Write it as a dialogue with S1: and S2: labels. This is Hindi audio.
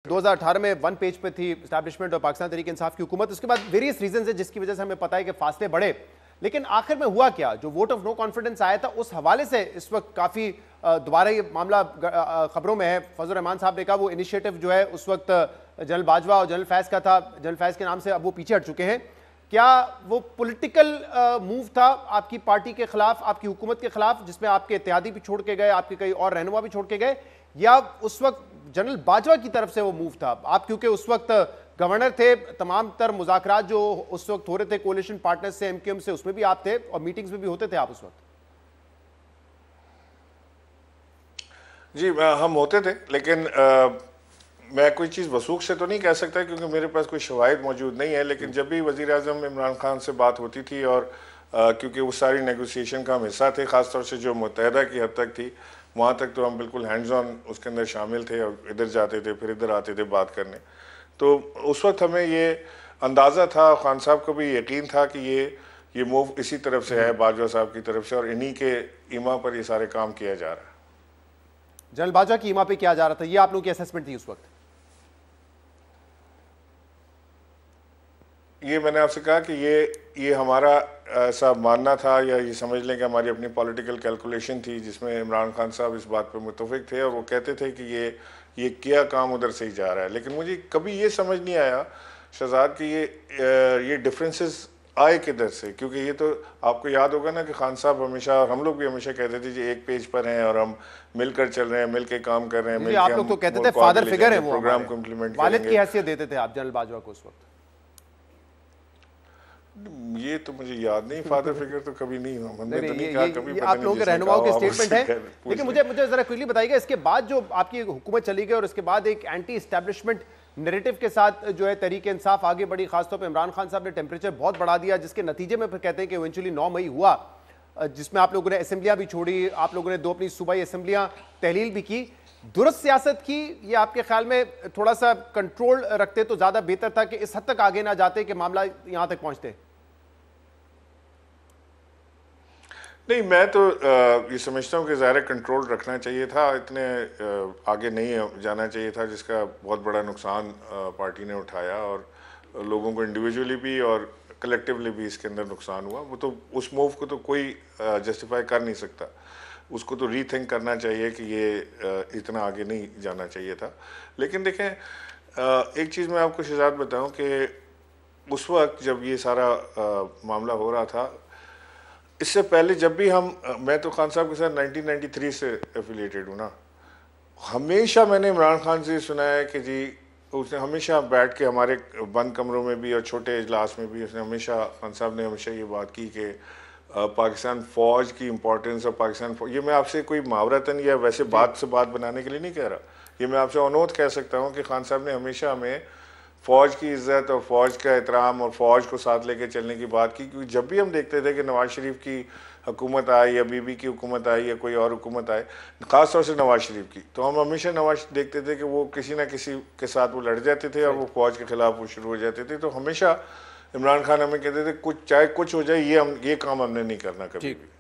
S1: 2018 में वन पेज पे थी एस्टैब्लिशमेंट और पाकिस्तान तहरीक इंसाफ की हुकूमत। उसके बाद वेरियस रीजन है जिसकी वजह से हमें पता है कि फासले बढ़े, लेकिन आखिर में हुआ क्या? जो वोट ऑफ नो कॉन्फिडेंस आया था उस हवाले से इस वक्त काफी दोबारा ये मामला खबरों में है। फजल रहमान साहब ने कहा वो इनिशिएटिव जो है उस वक्त जनरल बाजवा और जनरल फैज का था, जनरल फैज के नाम से अब वो पीछे हट चुके हैं। क्या वो पॉलिटिकल मूव था आपकी पार्टी के खिलाफ, आपकी हुकूमत के खिलाफ, जिसमें आपके इत्तेहादी भी छोड़ के गए, आपके कई और रहनुमा भी छोड़ के गए, या उस वक्त जनरल बाजवा की तरफ से वो मूव था? आप क्योंकि उस वक्त गवर्नर थे, तमाम तर मुज़ाकरात जो उस वक्त हो रहे थे कोalition पार्टनर्स से, एमक्यूएम से, उसमें भी आप थे और मीटिंग्स में भी होते थे आप उस वक्त।
S2: जी हम होते थे, लेकिन मैं कोई चीज़ वसूख से तो नहीं कह सकता क्योंकि मेरे पास कोई शवाहिद मौजूद नहीं है। लेकिन जब भी वज़ीर आज़म इमरान खान से बात होती थी और क्योंकि वो सारी नेगोशिएशन का हम हिस्सा थे, ख़ासतौर से जो मुत्तहदा की हद तक थी, वहाँ तक तो हम बिल्कुल हैंड्स ऑन उसके अंदर शामिल थे और इधर जाते थे फिर इधर आते थे बात करने। तो उस वक्त हमें ये अंदाज़ा था, खान साहब को भी यकीन था कि ये मूव इसी तरफ से है, बाजवा साहब की तरफ से, और इन्हीं के ईमा पर ये सारे काम किया जा रहा है।
S1: जनरल बाजवा की ईमा पे किया जा रहा था, ये आप लोगों की असेसमेंट थी उस वक्त?
S2: ये मैंने आपसे कहा कि ये हमारा ऐसा मानना था, या ये समझ लें कि हमारी अपनी पॉलिटिकल कैलकुलेशन थी, जिसमें इमरान खान साहब इस बात पर मुतफिक थे और वो कहते थे कि ये क्या काम उधर से ही जा रहा है। लेकिन मुझे कभी ये समझ नहीं आया शहजाद कि ये डिफरेंसेस आए किधर से, क्योंकि ये तो आपको याद होगा ना कि खान साहब हमेशा, हम लोग भी हमेशा कहते थे जी एक पेज पर हैं और हम मिलकर चल रहे हैं, मिलकर काम कर रहे हैं।
S1: आप लोग तो कहते थे फादर फिगर है वो,
S2: प्रोग्राम को इम्प्लीमेंट
S1: वालिद की हैसियत देते थे आप जनरल बाजवा को उस वक्त।
S2: ये तो मुझे याद नहीं, फादर फिगर तो कभी नहीं हुआ, मैंने तो नहीं कहा कभी।
S1: ये आप लोगों के रहनुमाओं के स्टेटमेंट है। लेकिन मुझे जरा क्विकली बताइएगा, इसके बाद जो आपकी हुकूमत चली गई और इसके बाद एक एंटी एस्टैब्लिशमेंट नैरेटिव के साथ जो है तहरीक इंसाफ आगे बढ़ी, खासतौर पर इमरान खान साहब ने टेम्परेचर बहुत बढ़ा दिया, जिसके नतीजे में फिर कहते हैं कि इवेंचुअली 9 मई हुआ, जिसमें आप लोगों ने असेंबलियां भी छोड़ी, आप लोगों ने 2 अपनी सूबाई असेंबलियां तहलील भी की। दुरुस्त सियासत की, ये आपके ख्याल में थोड़ा सा कंट्रोल रखते तो ज्यादा बेहतर था कि इस हद तक आगे ना जाते कि मामला यहां तक पहुंचते?
S2: नहीं, मैं तो ये समझता हूँ कि ज़ाहिर कंट्रोल रखना चाहिए था, इतने आगे नहीं जाना चाहिए था, जिसका बहुत बड़ा नुकसान पार्टी ने उठाया और लोगों को इंडिविजुअली भी और कलेक्टिवली भी इसके अंदर नुकसान हुआ। वो तो उस मूव को तो कोई जस्टिफाई कर नहीं सकता, उसको तो रीथिंक करना चाहिए कि ये इतना आगे नहीं जाना चाहिए था। लेकिन देखें, एक चीज़ मैं आपको शहजाद बताऊँ कि उस वक्त जब ये सारा मामला हो रहा था, इससे पहले जब भी मैं तो खान साहब के साथ 1993 से एफिलिएटेड हूँ ना, हमेशा मैंने इमरान खान से सुना है कि जी उसने हमेशा बैठ के हमारे बंद कमरों में भी और छोटे इजलास में भी उसने हमेशा, खान साहब ने हमेशा ये बात की कि पाकिस्तान फ़ौज की इम्पोर्टेंस और पाकिस्तान फ़ौज, ये मैं आपसे कोई मुहावरतन या वैसे बात से बात बनाने के लिए नहीं कह रहा, ये मैं आपसे अनोथ कह सकता हूँ कि खान साहब ने हमेशा हमें फ़ौज की इज़्ज़त और फ़ौज का एहतराम और फ़ौज को साथ लेके चलने की बात की। क्योंकि जब भी हम देखते थे कि नवाज़ शरीफ की हुकूमत आई या बीबी की हुकूमत आई या कोई और हुकूमत आए, ख़ास तौर से नवाज़ शरीफ की, तो हम हमेशा नवाज देखते थे कि वो किसी ना किसी के साथ वो लड़ जाते थे और वो फ़ौज के ख़िलाफ़ वो शुरू हो जाते थे। तो हमेशा इमरान खान हमें कहते थे कुछ चाहे कुछ हो जाए, ये काम हमने नहीं करना कभी भी।